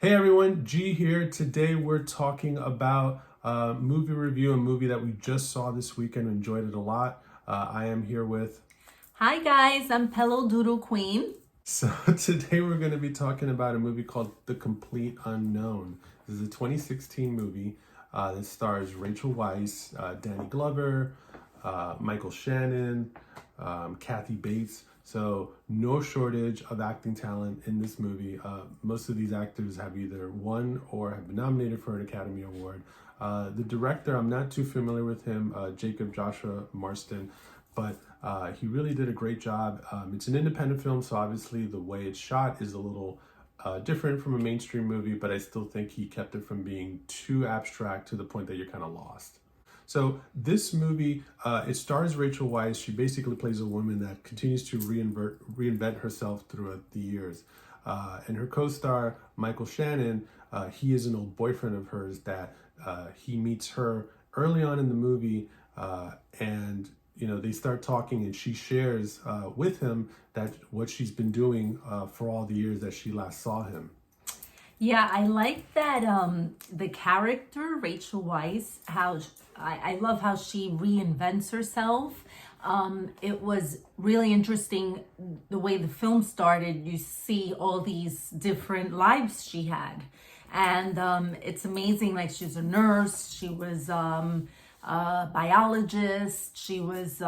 Hey everyone, G here. Today we're talking about a movie review, a movie that we just saw this weekend, enjoyed it a lot. I am here with... Hi guys, I'm Pello Doodle Queen. So today we're going to be talking about a movie called The Complete Unknown. This is a 2016 movie that stars Rachel Weisz, Danny Glover, Michael Shannon, Kathy Bates. So no shortage of acting talent in this movie. Most of these actors have either won or have been nominated for an Academy Award. The director, I'm not too familiar with him, Jacob Joshua Marston, but he really did a great job. It's an independent film, so obviously the way it's shot is a little different from a mainstream movie, but I still think he kept it from being too abstract to the point that you're kind of lost. So this movie, it stars Rachel Weisz. She basically plays a woman that continues to reinvent herself throughout the years. And her co-star, Michael Shannon, he is an old boyfriend of hers that he meets her early on in the movie, and they start talking, and she shares with him that what she's been doing for all the years that she last saw him. Yeah, I like that the character, Rachel Weisz, how I love how she reinvents herself. It was really interesting the way the film started. You see all these different lives she had. And it's amazing, like she's a nurse, she was a biologist, she was...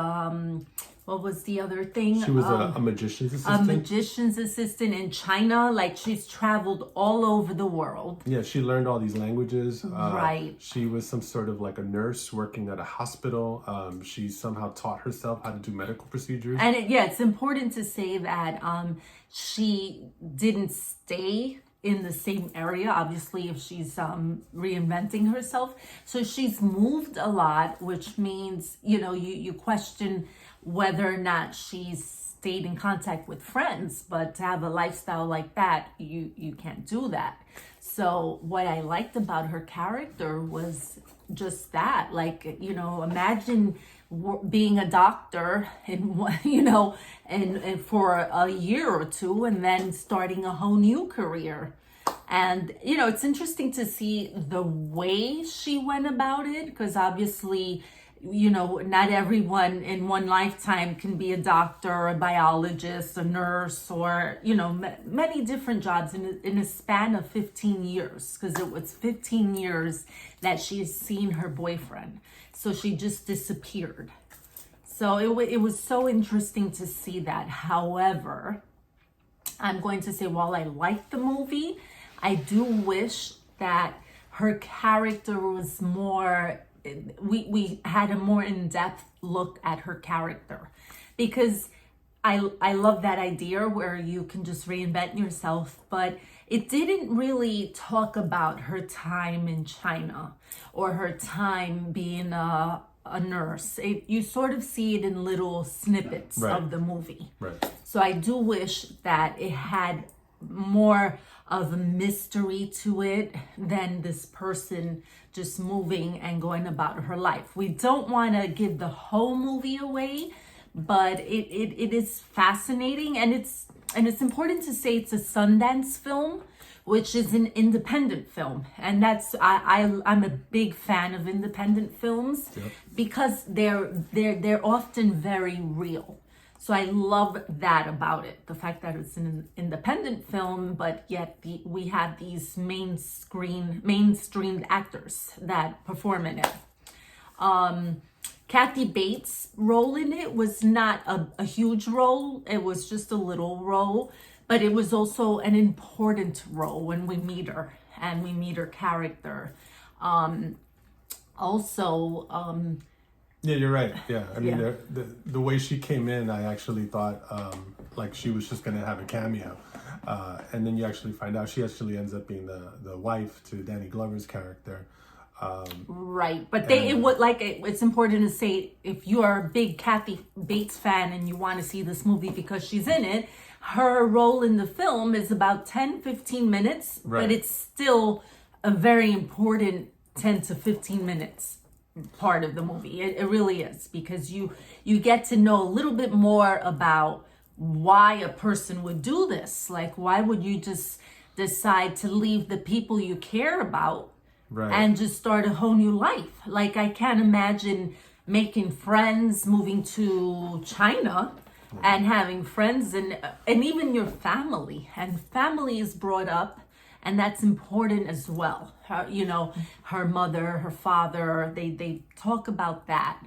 what was the other thing? She was a magician's assistant. A magician's assistant in China. Like she's traveled all over the world. Yeah, she learned all these languages. Right. She was some sort of like a nurse working at a hospital. She somehow taught herself how to do medical procedures. And it's important to say that she didn't stay in the same area, obviously, if she's reinventing herself. So she's moved a lot, which means, you question whether or not she's stayed in contact with friends, but to have a lifestyle like that, you can't do that. So what I liked about her character was just that, imagine being a doctor and for a year or two, and then starting a whole new career. And it's interesting to see the way she went about it, because obviously not everyone in one lifetime can be a doctor, a biologist, a nurse, or many different jobs in a span of 15 years, because it was 15 years that she has seen her boyfriend. So she just disappeared. So it was so interesting to see that. However, I'm going to say, while I like the movie, I do wish that her character was more... we had a more in-depth look at her character, because I love that idea where you can just reinvent yourself, but it didn't really talk about her time in China or her time being a nurse. You sort of see it in little snippets of the movie. Right. So I do wish that it had more of a mystery to it than this person just moving and going about her life. We don't want to give the whole movie away, but it is fascinating, and it's important to say it's a Sundance film, which is an independent film, and that's I'm a big fan of independent films. Yep. Because they're often very real. So I love that about it, the fact that it's an independent film, but yet we have these mainstreamed actors that perform in it. Kathy Bates' role in it was not a huge role. It was just a little role, but it was also an important role when we meet her and we meet her character. Yeah, you're right. Yeah, I mean, the way she came in, I actually thought like she was just going to have a cameo. And then you actually find out she actually ends up being the wife to Danny Glover's character. Right, but it's important to say, if you are a big Kathy Bates fan and you want to see this movie because she's in it, her role in the film is about 10-15 minutes, but it's still a very important 10 to 15 minutes part of the movie. It really is, because you get to know a little bit more about why a person would do this. Like, why would you just decide to leave the people you care about Right. and just start a whole new life. Like, I can't imagine making friends, moving to China and having friends, and even your family. And family is brought up, and that's important as well. Her, her mother, her father, they talk about that.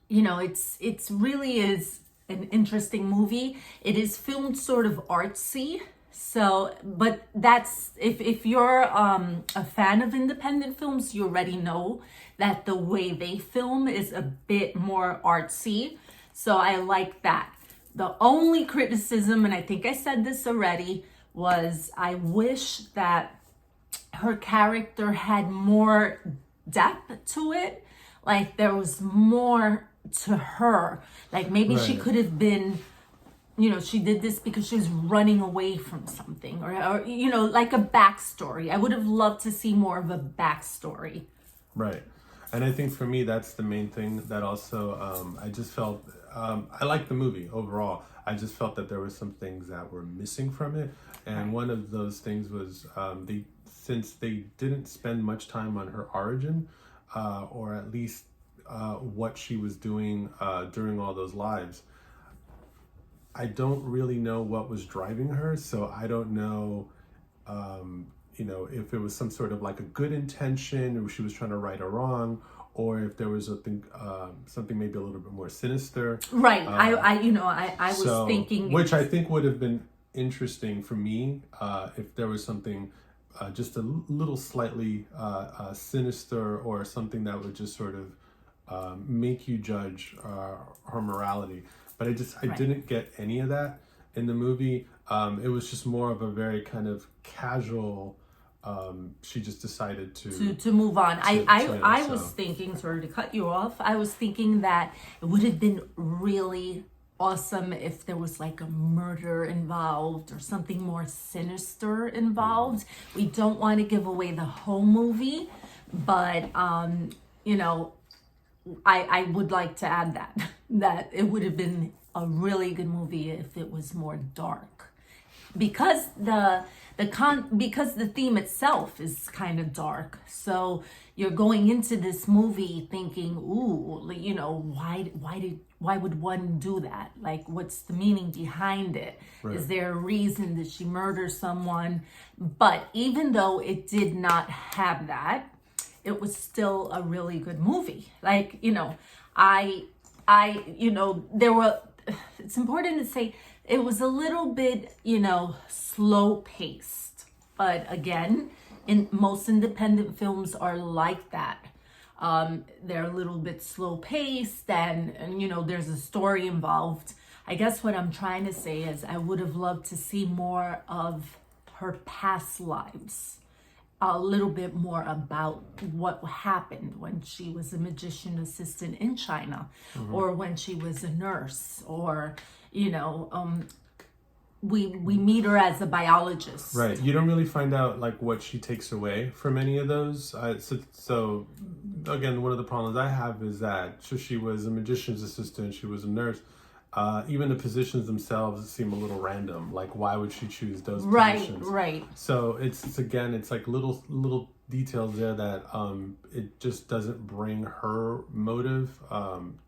It's really is an interesting movie. It is filmed sort of artsy. So, but that's, if you're a fan of independent films, you already know that the way they film is a bit more artsy. So I like that. The only criticism, and I think I said this already, was I wish that her character had more depth to it. Like, there was more to her. Like, maybe she Right. could have been, she did this because she was running away from something, or like a backstory. I would have loved to see more of a backstory. Right. And I think for me, that's the main thing that also, I just felt, I liked the movie overall. I just felt that there were some things that were missing from it. And one of those things was, since they didn't spend much time on her origin, or at least what she was doing during all those lives, I don't really know what was driving her. So I don't know, if it was some sort of like a good intention, or she was trying to right a wrong, or if there was something maybe a little bit more sinister. Right. I was thinking, which I think would have been interesting for me if there was something just a little slightly sinister, or something that would just sort of make you judge her morality. But I didn't get any of that in the movie. It was just more of a very kind of casual. She just decided to move on. I was so. thinking, sorry to cut you off, I was thinking that it would have been really awesome if there was like a murder involved or something more sinister involved. We don't want to give away the whole movie, but I would like to add that it would have been a really good movie if it was more dark, because because the theme itself is kind of dark. So you're going into this movie thinking, ooh, why would one do that? Like, what's the meaning behind it? Right. Is there a reason that she murdered someone? But even though it did not have that, it was still a really good movie. Like, there were, it's important to say, it was a little bit, slow paced. But again, most independent films are like that. They're a little bit slow paced, and there's a story involved. I guess what I'm trying to say is I would have loved to see more of her past lives, a little bit more about what happened when she was a magician assistant in China, or when she was a nurse, or we meet her as a biologist. Right. You don't really find out like what she takes away from any of those. So again, one of the problems I have is that she was a magician's assistant, she was a nurse. Even the positions themselves seem a little random. Like, why would she choose those positions? Right. So it's like little details there that it just doesn't bring her motive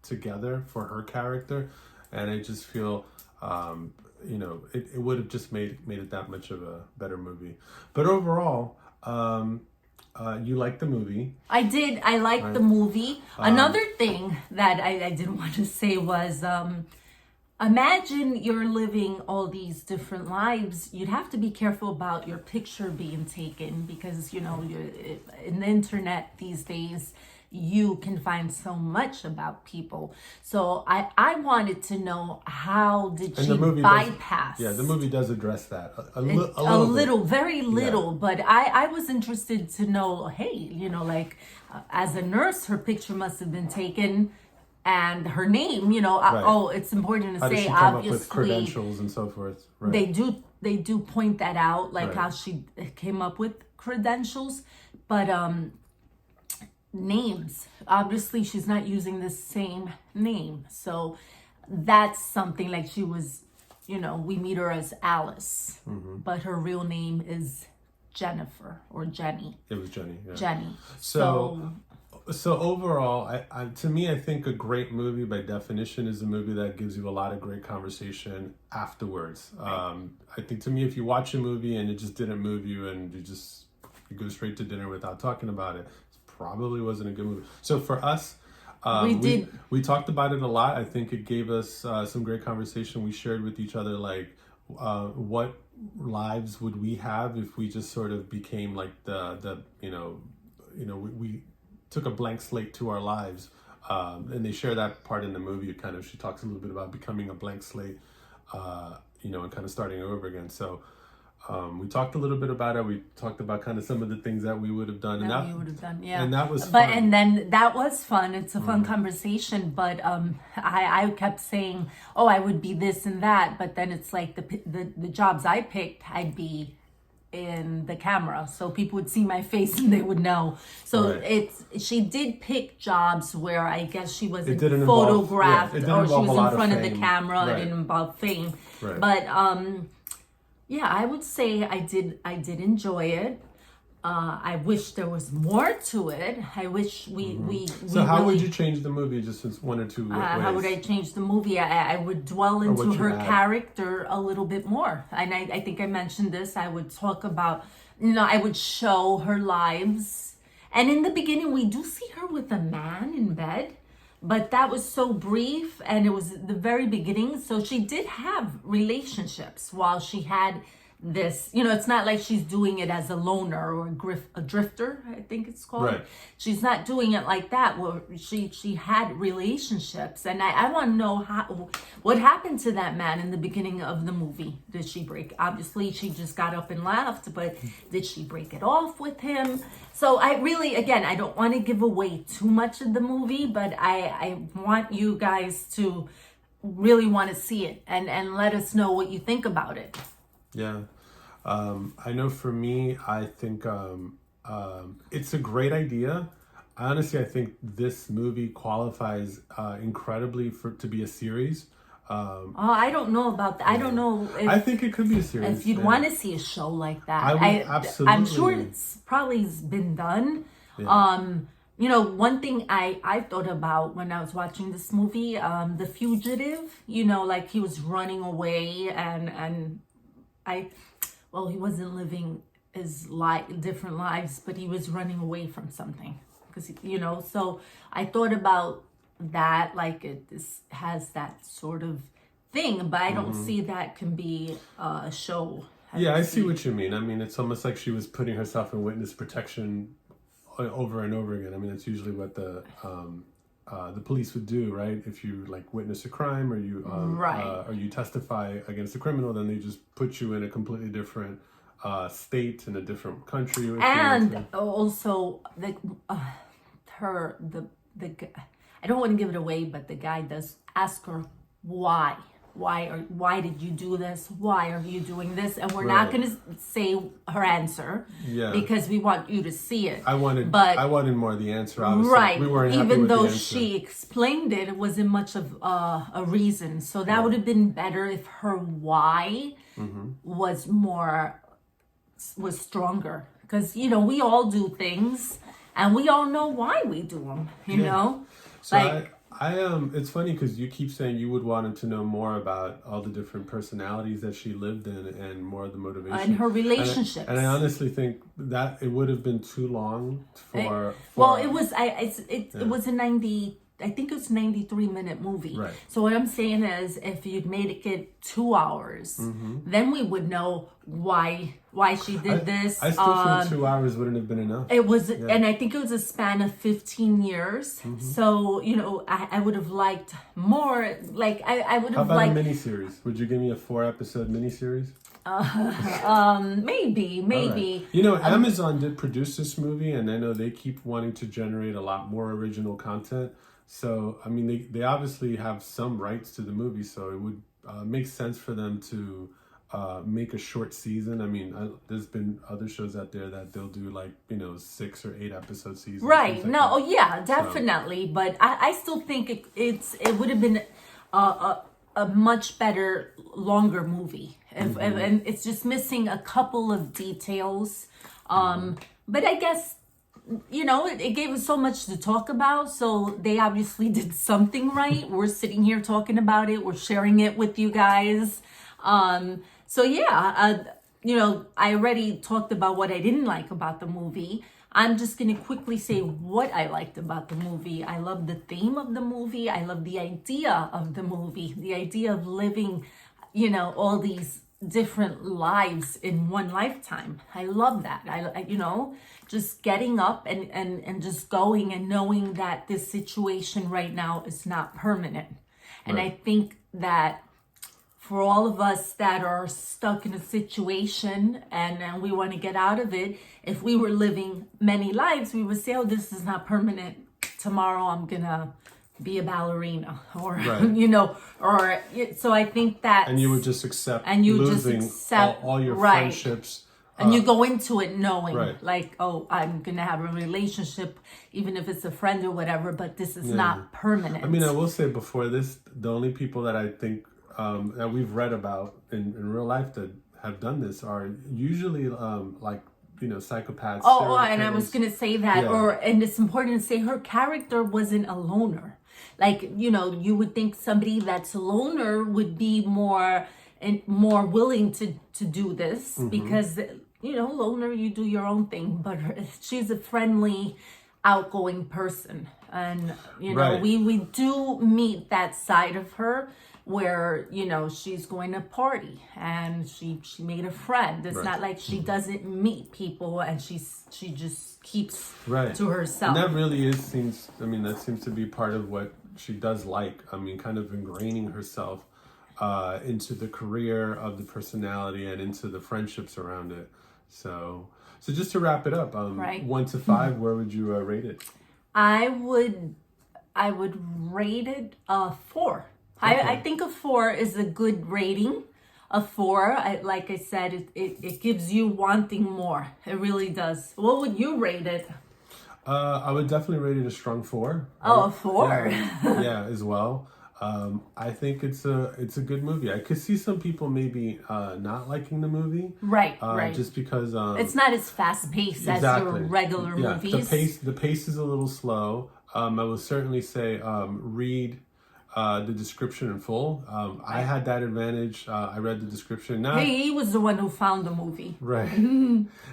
together for her character, and I just feel it would have just made it that much of a better movie. But overall, you liked the movie. I did. I liked the movie. Another thing that I didn't want to say was, imagine you're living all these different lives. You'd have to be careful about your picture being taken, because in the internet these days, you can find so much about people. So I wanted to know, how did she bypass? The movie does address that a little, very little. But I was interested to know, hey, as a nurse, her picture must have been taken, and her name, it's important to How say, did she come obviously, up with credentials and so forth? Right. They do point that out, like Right. how she came up with credentials, but names, obviously she's not using the same name, so that's something. Like, she was we meet her as Alice, but her real name is Jennifer or Jenny. It was Jenny. Yeah. Jenny. So overall, to me, I think a great movie by definition is a movie that gives you a lot of great conversation afterwards. I think to me, if you watch a movie and it just didn't move you and you go straight to dinner without talking about it, it probably wasn't a good movie. So for us, we talked about it a lot. I think it gave us some great conversation. We shared with each other what lives would we have if we just sort of became like we took a blank slate to our lives, and they share that part in the movie. She talks a little bit about becoming a blank slate, and kind of starting over again. So we talked a little bit about it. We talked about kind of some of the things that we would have done, and that was fun. And then that was fun. It's a fun conversation, but I kept saying, oh, I would be this and that, but then it's like the jobs I picked, I'd be in the camera, so people would see my face and they would know. So she did pick jobs where I guess she wasn't photographed, or she was in front of the camera. It didn't involve fame, but I would say I did enjoy it. I wish there was more to it. I wish we So how would you change the movie, just in one or two ways? How would I change the movie? I would dwell into her character a little bit more. And I think I mentioned this. I would talk about, I would show her lives. And in the beginning, we do see her with a man in bed. But that was so brief, and it was the very beginning. So she did have relationships while she had this, it's not like she's doing it as a loner or a drifter, I think it's called. Right. She's not doing it like that. Well, she had relationships, and I want to know what happened to that man in the beginning of the movie. Did she break? Obviously, she just got up and left, but did she break it off with him? So I really, again, I don't want to give away too much of the movie, but I want you guys to really want to see it and let us know what you think about it. Yeah. I know for me, I think it's a great idea. Honestly, I think this movie qualifies incredibly to be a series. I don't know about that. I don't know. I think it could be a series. If you'd want to see a show like that, I would absolutely. I'm sure it's probably been done. Yeah. One thing I thought about when I was watching this movie, The Fugitive, like he was running away and he wasn't living his different lives, but he was running away from something because, so I thought about that, like this has that sort of thing, but I don't see that can be a show. I see what you mean. I mean, it's almost like she was putting herself in witness protection over and over again. I mean, it's usually what the police would do, right? If you witness a crime or you testify against a criminal, then they just put you in a completely different state in a different country. And also, I don't want to give it away, but the guy does ask her why. Why did you do this? Why are you doing this? And we're not going to say her answer because we want you to see it. I wanted more of the answer, obviously. Right. We weren't happy Even with though the answer. she explained it, it wasn't much of a reason. So that would have been better if her why was stronger. Because, we all do things and we all know why we do them, you know? So it's funny because you keep saying you would want him to know more about all the different personalities that she lived in and more of the motivation and her relationships. And I honestly think that it would have been too long for. It was. It was a 90. I think it was 93-minute movie. Right. So what I'm saying is, if you'd made it 2 hours, then we would know why she did this. I still feel 2 hours wouldn't have been enough. It was, and I think it was a span of 15 years. So I would have liked more. Like I would have liked. How about a miniseries? Would you give me a 4-episode miniseries? Maybe. Right. Amazon did produce this movie, and I know they keep wanting to generate a lot more original content. So, I mean, they obviously have some rights to the movie, so it would make sense for them to make a short season. I mean, there's been other shows out there that they'll do 6 or 8 episode seasons. Right. No, definitely. So. But I still think it would have been a much better, longer movie. And it's just missing a couple of details. But I guess, it gave us so much to talk about. So they obviously did something right. We're sitting here talking about it. We're sharing it with you guys. So yeah, I already talked about what I didn't like about the movie. I'm just going to quickly say what I liked about the movie. I love the theme of the movie. I love the idea of the movie, the idea of living, all these different lives in one lifetime. I love that. Just getting up and just going and knowing that this situation right now is not permanent. And Right. I think that for all of us that are stuck in a situation and we want to get out of it, if we were living many lives, we would say, oh, this is not permanent. Tomorrow I'm going to be a ballerina or, Right. so I think that. And you would just accept And you just losing accept- all your right. friendships. And you go into it knowing, Right. like, oh, I'm going to have a relationship, even if it's a friend or whatever, but this is not permanent. I mean, I will say before this, the only people that I think that we've read about in real life that have done this are usually psychopaths. Oh, serial and I killers. was going to say that, Yeah. and it's important to say her character wasn't a loner. Like, you would think somebody that's a loner would be more willing to do this because, loner, you do your own thing, but she's a friendly, outgoing person. And, Right. we do meet that side of her where, she's going to party and she made a friend. It's Right. not like she doesn't meet people and she just keeps Right. to herself. And that really that seems to be part of what she does like. I mean, kind of ingraining herself into the career of the personality and into the friendships around it. So just to wrap it up, Right. 1 to 5, where would you rate it? I would rate it a 4. I think a 4 is a good rating. A 4, like I said, it gives you wanting more. It really does. What would you rate it? I would definitely rate it a strong 4. Oh, a 4. Yeah, as well. I think it's a good movie. I could see some people maybe not liking the movie, Right, right. just because It's not as fast paced as your regular movies. The pace is a little slow. I would certainly say read the description in full. I had that advantage. I read the description. Hey, he was the one who found the movie. Right.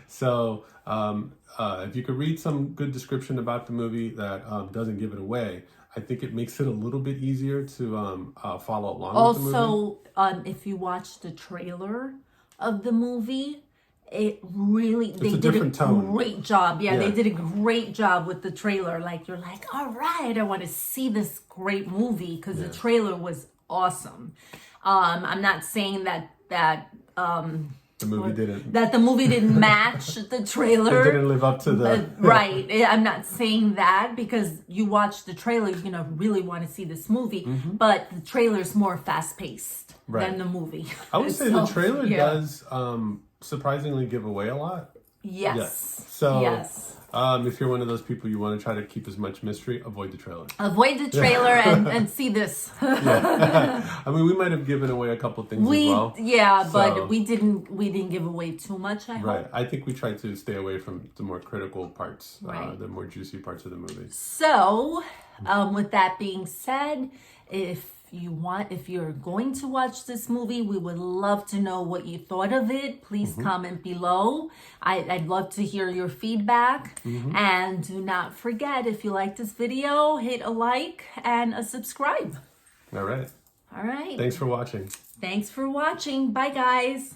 So if you could read some good description about the movie that doesn't give it away, I think it makes it a little bit easier to follow along with the movie. Also, if you watch the trailer of the movie, they did a different tone. great job. Yeah, they Yeah. did a great job with the trailer. Like, you're like, all right, I want to see this great movie because the trailer was awesome. I'm not saying that The movie didn't. that the movie didn't match the trailer. It didn't live up to the. Right. I'm not saying that because you watch the trailer, you're going to really want to see this movie. But the trailer is more fast paced than the movie. I would say the trailer yeah. does surprisingly give away a lot. Yes. So Yes. if you're one of those people you want to try to keep as much mystery, avoid the trailer. Avoid the trailer and see this. I mean, we might have given away a couple things as well. But So- we didn't give away too much, I hope. Right. I think we tried to stay away from the more critical parts, Right. the more juicy parts of the movie. So, with that being said, if you're going to watch this movie, we would love to know what you thought of it. Please comment below. I'd love to hear your feedback. And do not forget, if you like this video, hit a like and a subscribe. All right. All right. Thanks for watching. Thanks for watching. Bye, guys.